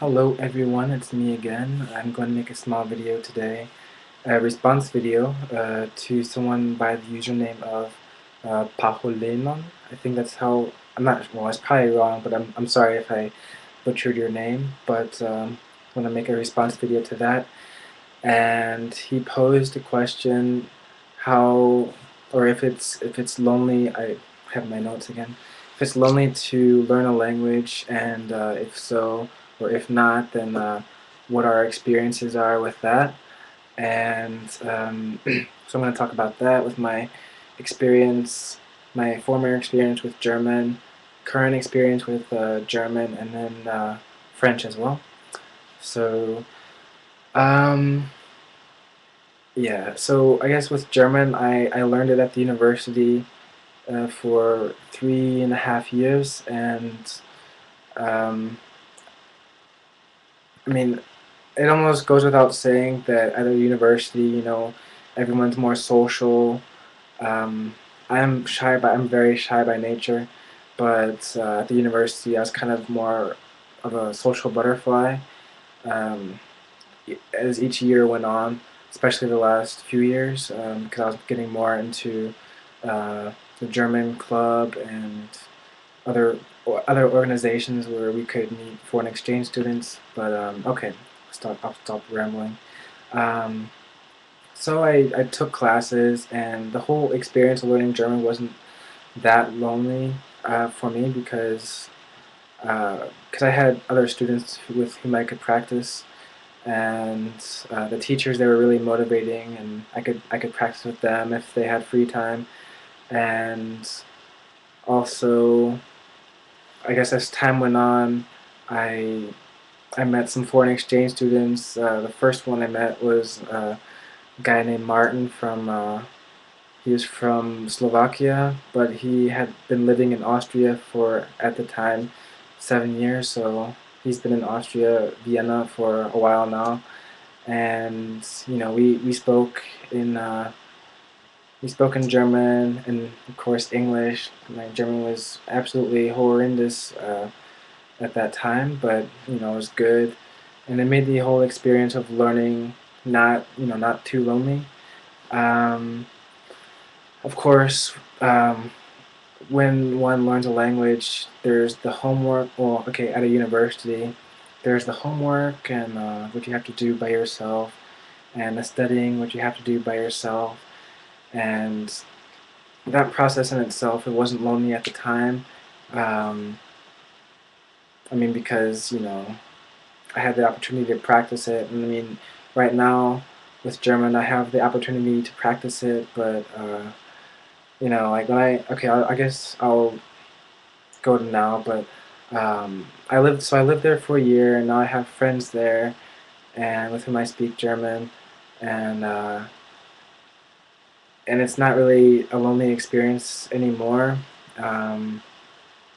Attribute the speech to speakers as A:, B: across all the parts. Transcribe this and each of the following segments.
A: Hello everyone, it's me again. I'm going to make a small video today, a response video to someone by the username of Paholenon. I think that's how, I'm not, well, it's probably wrong, but I'm sorry if I butchered your name, but I'm going to make a response video to that. And he posed a question, how, or if it's lonely, I have my notes again, if it's lonely to learn a language, and if so, or if not, then what our experiences are with that. And so I'm going to talk about that with my experience, my former experience with German, current experience with German, and then French as well. So, um, yeah, so I guess with German, I learned it at the university for 3.5 years, and um, I mean, it almost goes without saying that at a university, everyone's more social. Um, I'm very shy by nature, but at the university, I was kind of more of a social butterfly. Um, as each year went on, especially the last few years, because I was getting more into the German club and other other organizations where we could meet foreign exchange students. But okay, I'll stop rambling. Um, so I took classes, and the whole experience of learning German wasn't that lonely for me because I had other students with whom I could practice, and the teachers, they were really motivating, and I could practice with them if they had free time. And also, I guess as time went on, I I met some foreign exchange students. The first one I met was a guy named Martin from he was from Slovakia, but he had been living in Austria for, at the time, 7 years. So he's been in Austria, Vienna, for a while now. And we spoke in German, and of course English. My German was absolutely horrendous at that time, but it was good, and it made the whole experience of learning not too lonely. Um, of course, when one learns a language, there's the homework. Well, okay, at a university, there's the homework and what you have to do by yourself, and the studying, what you have to do by yourself. And that process in itself, it wasn't lonely at the time. Um, I mean, because I had the opportunity to practice it, and I mean, right now with German, I have the opportunity to practice it, but like when I guess I'll go to now, but I lived there for a year, and now I have friends there, and with whom I speak German, and it's not really a lonely experience anymore. Um,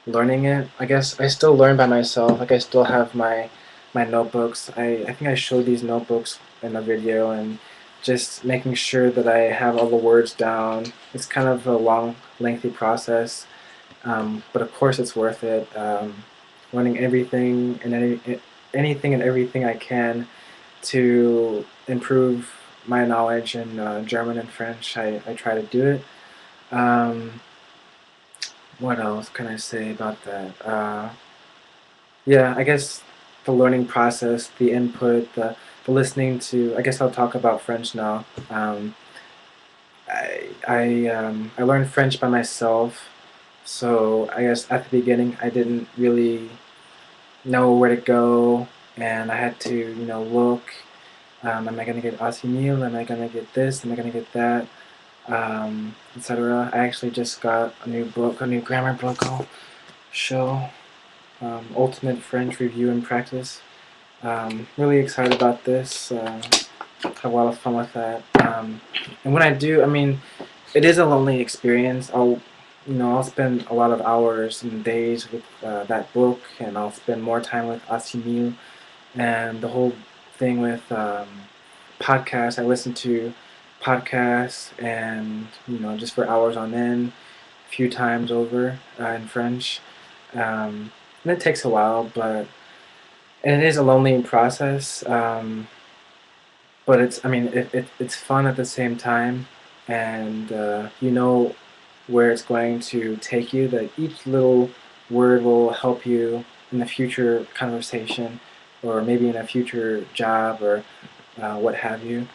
A: Learning it, I guess I still learn by myself. Like, I still have my notebooks. I think I showed these notebooks in a video, and just making sure that I have all the words down. It's kind of a long, lengthy process, but of course it's worth it. Learning anything and everything I can to improve my knowledge in German and French. I try to do it. Um, what else can I say about that? Yeah, I guess the learning process, the input, the listening to. I guess I'll talk about French now. I learned French by myself, so I guess at the beginning I didn't really know where to go, and I had to look. Am I gonna get assimil? Am I gonna get this? Am I gonna get that? Etc. I actually just got a new book, a new grammar book. I'll show. Ultimate French Review and Practice. Really excited about this. Have a lot of fun with that. And when I do, I mean, it is a lonely experience. I'll spend a lot of hours and days with that book, and I'll spend more time with Asimil, and the whole thing with podcasts. I listen to podcasts, and just for hours on end, a few times over in French. And it takes a while, but And it is a lonely process, but it's, I mean, it's fun at the same time, and you know where it's going to take you, that each little word will help you in a future conversation, or maybe in a future job, or what have you.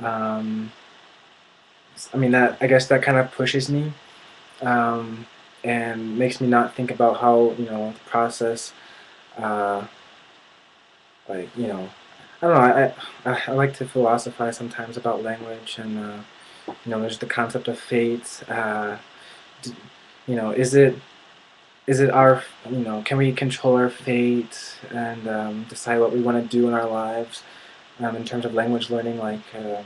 A: Um, I mean, that, I guess that kind of pushes me, um, and makes me not think about how, the process, uh, like, I don't know. I like to philosophize sometimes about language, and there's the concept of fate. D- is it our, can we control our fate, and decide what we want to do in our lives, in terms of language learning? Like, I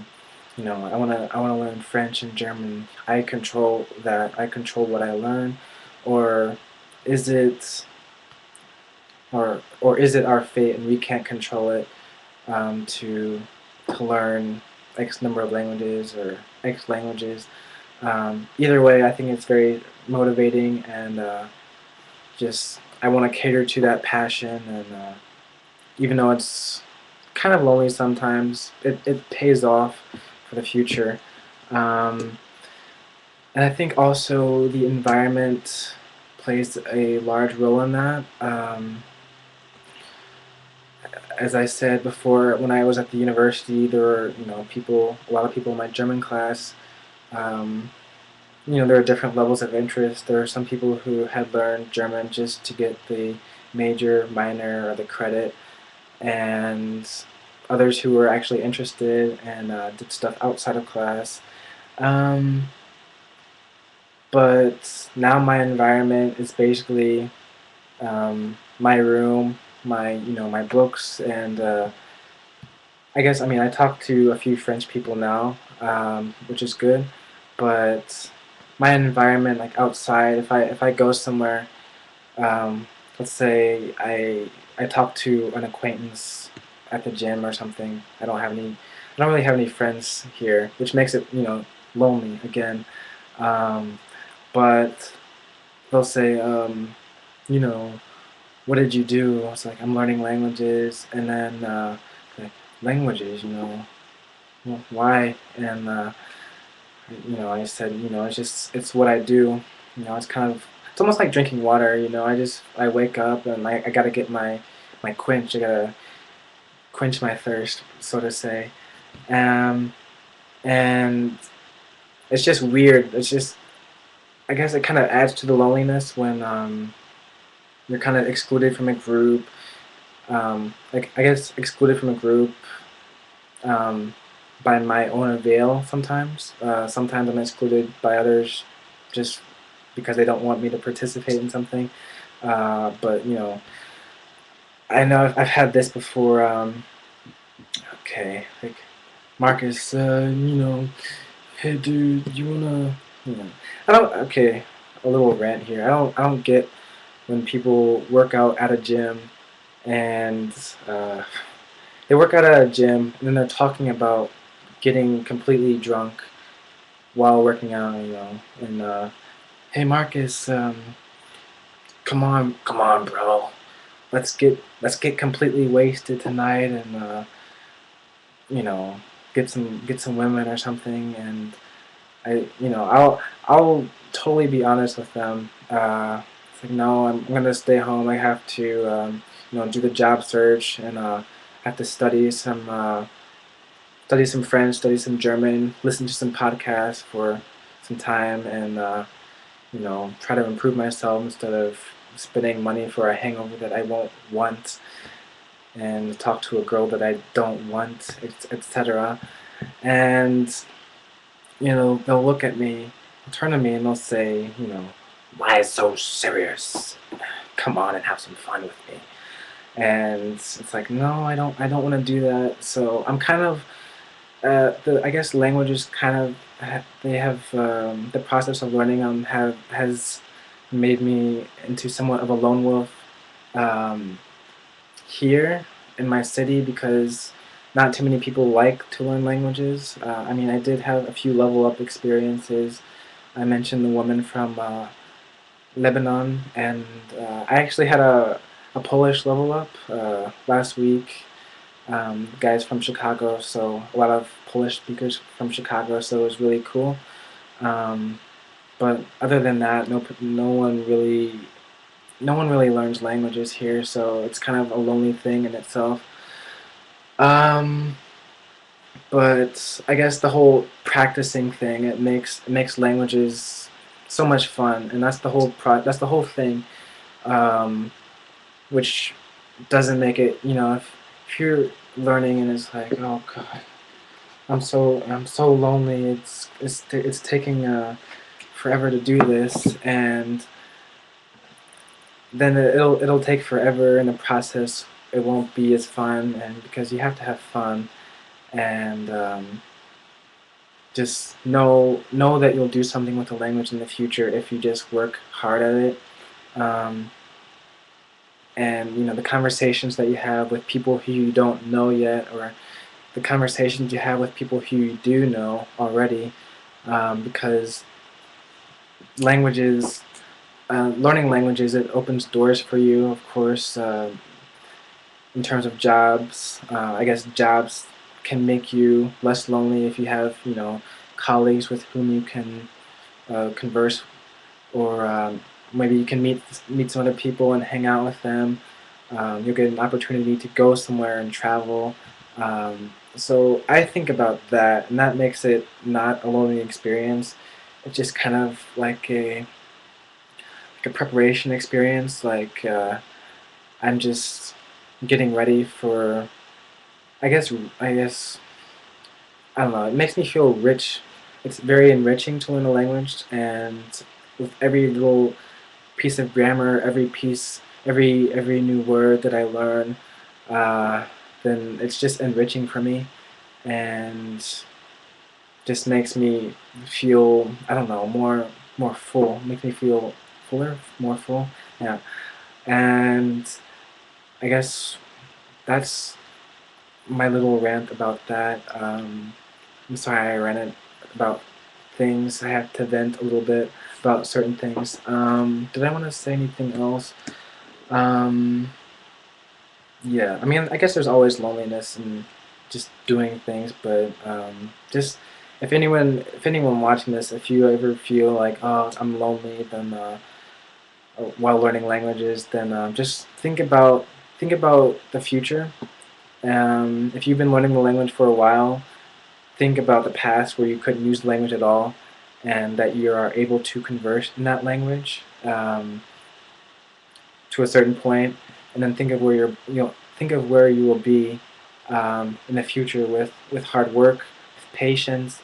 A: wanna learn French and German. I control that. I control what I learn, or is it, or is it our fate and we can't control it, to learn X number of languages, or X languages? Either way, I think it's very motivating, and just I want to cater to that passion, and even though it's kind of lonely sometimes, it pays off for the future. Um, and I think also the environment plays a large role in that. As I said before, when I was at the university, there were, a lot of people in my German class. Um, there are different levels of interest. There are some people who had learned German just to get the major, minor, or the credit, and others who were actually interested and did stuff outside of class. Um, but now my environment is basically, my room, my books, and I guess, I mean, I talk to a few French people now, which is good, but my environment, like outside, if I go somewhere, um, let's say I talk to an acquaintance at the gym or something. I don't really have any friends here, which makes it, lonely again. Um, but they'll say, you know, what did you do? I was like, I'm learning languages, and then like, languages, well, why? And I said, it's what I do. It's almost like drinking water. I wake up, and I gotta get my quench. I gotta quench my thirst, so to say. Um, and it's just weird. It's just, I guess it kind of adds to the loneliness when you're kind of excluded from a group. Like, I guess excluded from a group, um, by my own avail sometimes. Sometimes I'm excluded by others just because they don't want me to participate in something. But, I know I've had this before. Okay, like, Marcus, hey dude, you wanna, I don't, okay, a little rant here. I don't get when people work out at a gym, and uh, they work out at a gym, and then they're talking about getting completely drunk while working out, and hey Marcus, come on, bro, let's get completely wasted tonight, and you know, get some women or something, and I'll totally be honest with them. It's like, no, I'm gonna stay home. I have to, do the job search, and have to study some French, study some German, listen to some podcasts for some time, and try to improve myself instead of spending money for a hangover that I won't want, and talk to a girl that I don't want, etc. And they'll look at me, turn to me, and they'll say, why so serious? Come on and have some fun with me. And it's like, no, I don't want to do that. So I'm kind of, I guess languages kind of, they have, the process of learning them has made me into somewhat of a lone wolf, um, here in my city, because not too many people like to learn languages. I mean, I did have a few level up experiences. I mentioned the woman from Lebanon, and I actually had a Polish level up last week. Guys from Chicago, so a lot of Polish speakers from Chicago, so it was really cool. Um, but other than that, no one really learns languages here, so it's kind of a lonely thing in itself. Um, but I guess the whole practicing thing, it makes languages so much fun, and that's the whole thing. Um, which doesn't make it, if you're learning and it's like, oh god, I'm so lonely. It's taking forever to do this, and then it'll take forever in the process. It won't be as fun, and because you have to have fun, and just know that you'll do something with the language in the future if you just work hard at it. Um, and the conversations that you have with people who you don't know yet, or the conversations you have with people who you do know already, because languages, learning languages, it opens doors for you, of course, in terms of jobs. I guess jobs can make you less lonely if you have, colleagues with whom you can converse, or maybe you can meet some other people and hang out with them. You'll get an opportunity to go somewhere and travel. So I think about that, and that makes it not a lonely experience. It's just kind of like a preparation experience. I'm just getting ready for. I guess I guess I don't know. It makes me feel rich. It's very enriching to learn a language, and with every little piece of grammar, every new word that I learn, uh, then it's just enriching for me, and just makes me feel, I don't know, more full. Makes me feel fuller, more full. Yeah, and I guess that's my little rant about that. I'm sorry I ranted about things. I have to vent a little bit about certain things. Did I want to say anything else? Um, yeah, I mean, I guess there's always loneliness and just doing things, but just if anyone watching this, if you ever feel like, oh, I'm lonely, then while learning languages, then just think about the future. If you've been learning the language for a while, think about the past where you couldn't use the language at all, and that you are able to converse in that language. To a certain point, and then think of where you will be in the future with hard work, with patience,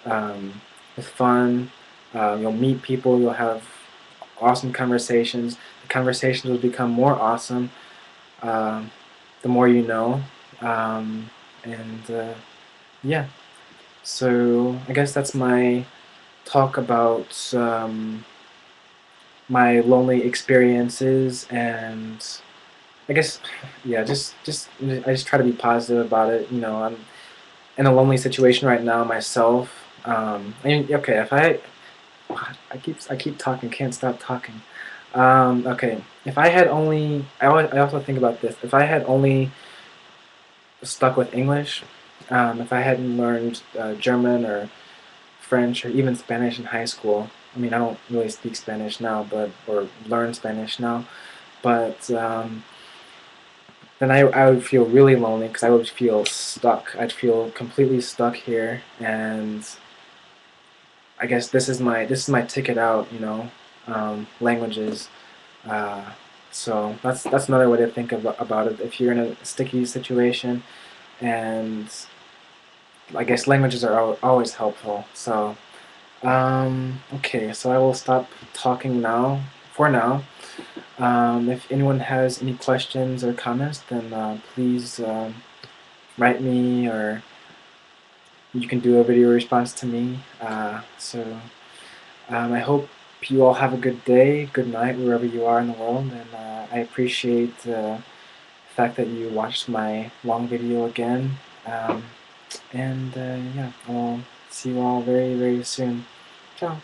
A: with fun. You'll meet people. You'll have awesome conversations. The conversations will become more awesome um, the more you know. Um, and yeah, so I guess that's my talk about my lonely experiences, and I guess, yeah, I just try to be positive about it. I'm in a lonely situation right now myself. I mean, okay, if I keep talking, can't stop talking. Okay, if I had only, I also think about this. If I had only stuck with English, if I hadn't learned German or French or even Spanish in high school. I mean, I don't really speak Spanish now, or learn Spanish now, but then I would feel really lonely because I would feel stuck. I'd feel completely stuck here, and I guess this is my ticket out. Languages. Uh, so that's another way to think about it. If you're in a sticky situation, and I guess languages are always helpful. So okay, so I will stop talking now. For now. If anyone has any questions or comments, then please write me, or you can do a video response to me. I hope you all have a good day, good night, wherever you are in the world, and I appreciate the fact that you watched my long video again. And yeah, I'll see you all very, very soon. Ciao.